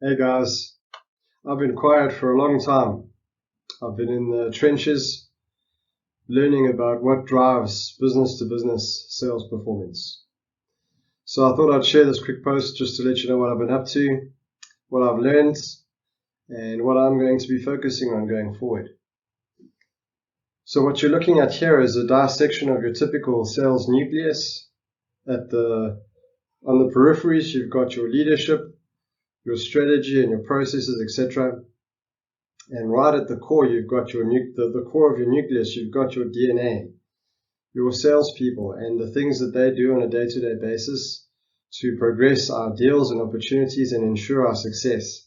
Hey guys, I've been quiet for a long time. I've been in the trenches learning about what drives business to business sales performance. So I thought I'd share this quick post just to let you know what I've been up to, what I've learned, and what I'm going to be focusing on going forward. So what you're looking at here is a dissection of your typical sales nucleus. On the peripheries, you've got your leadership, your strategy and your processes, etc. And right at the core, you've got the core of your nucleus, you've got your DNA, your salespeople, and the things that they do on a day-to-day basis to progress our deals and opportunities and ensure our success.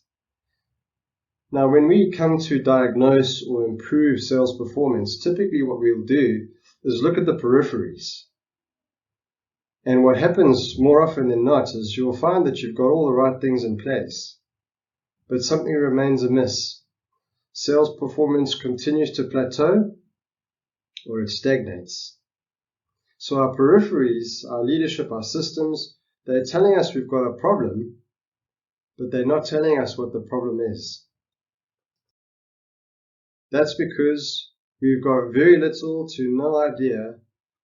Now, when we come to diagnose or improve sales performance, typically what we'll do is look at the peripheries. And what happens more often than not is you'll find that you've got all the right things in place, but something remains amiss. Sales performance continues to plateau or it stagnates. So our peripheries, our leadership, our systems, they're telling us we've got a problem, but they're not telling us what the problem is. That's because we've got very little to no idea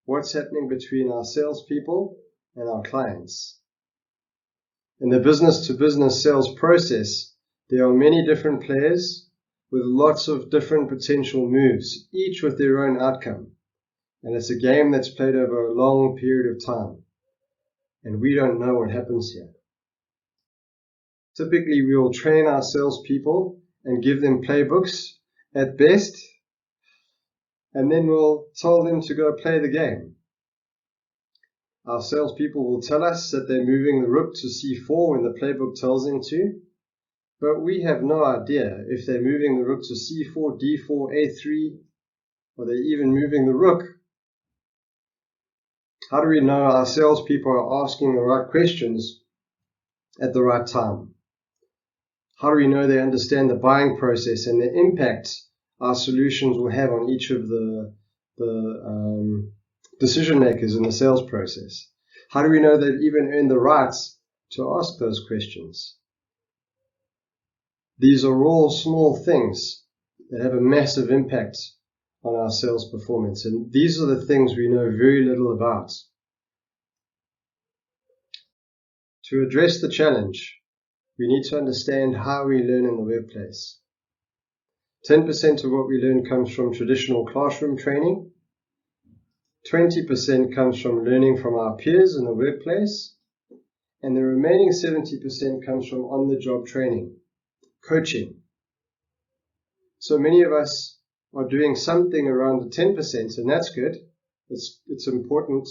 what's happening between our salespeople and our clients. In the business-to-business sales process, there are many different players with lots of different potential moves, each with their own outcome. And it's a game that's played over a long period of time. And we don't know what happens here. Typically, we will train our salespeople and give them playbooks at best, and then we'll tell them to go play the game. Our salespeople will tell us that they're moving the rook to C4 when the playbook tells them to, but we have no idea if they're moving the rook to C4, D4, A3, or they're even moving the rook. How do we know our salespeople are asking the right questions at the right time? How do we know they understand the buying process and the impact our solutions will have on each of the decision makers in the sales process? How do we know they've even earned the right to ask those questions? These are all small things that have a massive impact on our sales performance, and these are the things we know very little about. To address the challenge, we need to understand how we learn in the workplace. 10% of what we learn comes from traditional classroom training. 20% comes from learning from our peers in the workplace. And the remaining 70% comes from on-the-job training, coaching. So many of us are doing something around the 10%, and that's good. It's important.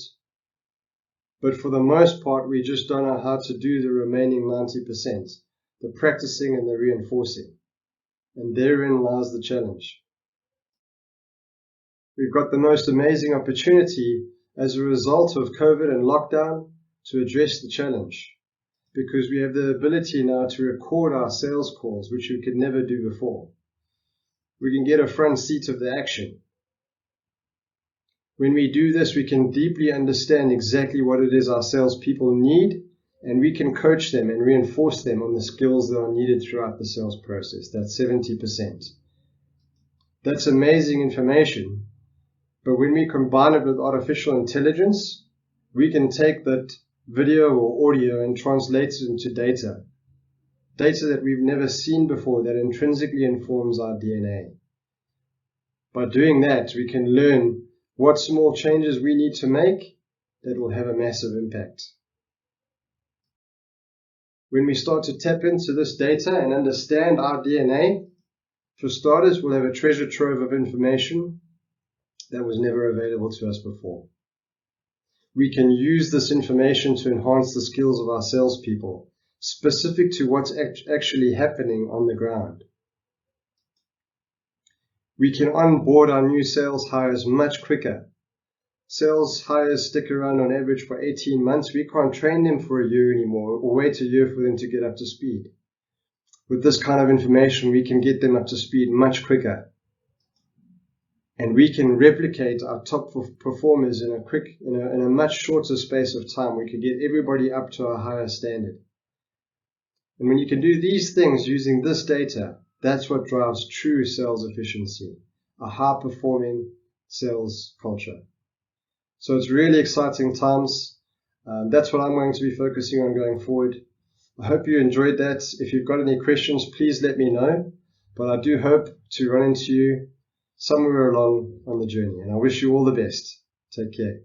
But for the most part, we just don't know how to do the remaining 90%, the practicing and the reinforcing. And therein lies the challenge. We've got the most amazing opportunity as a result of COVID and lockdown to address the challenge, because we have the ability now to record our sales calls, which we could never do before. We can get a front seat of the action. When we do this, we can deeply understand exactly what it is our salespeople need, and we can coach them and reinforce them on the skills that are needed throughout the sales process. That's 70%. That's amazing information, but when we combine it with artificial intelligence, we can take that video or audio and translate it into data that we've never seen before, that intrinsically informs our DNA. By doing that, we can learn what small changes we need to make that will have a massive impact. When we start to tap into this data and understand our DNA, for starters, we'll have a treasure trove of information that was never available to us before. We can use this information to enhance the skills of our salespeople, specific to what's actually happening on the ground. We can onboard our new sales hires much quicker. Sales hires stick around on average for 18 months. We can't train them for a year anymore or wait a year for them to get up to speed. With this kind of information, we can get them up to speed much quicker. And we can replicate our top performers in a much shorter space of time. We can get everybody up to a higher standard. And when you can do these things using this data, that's what drives true sales efficiency, a high-performing sales culture. So it's really exciting times. That's what I'm going to be focusing on going forward. I hope you enjoyed that. If you've got any questions, please let me know. But I do hope to run into you somewhere along on the journey. And I wish you all the best. Take care.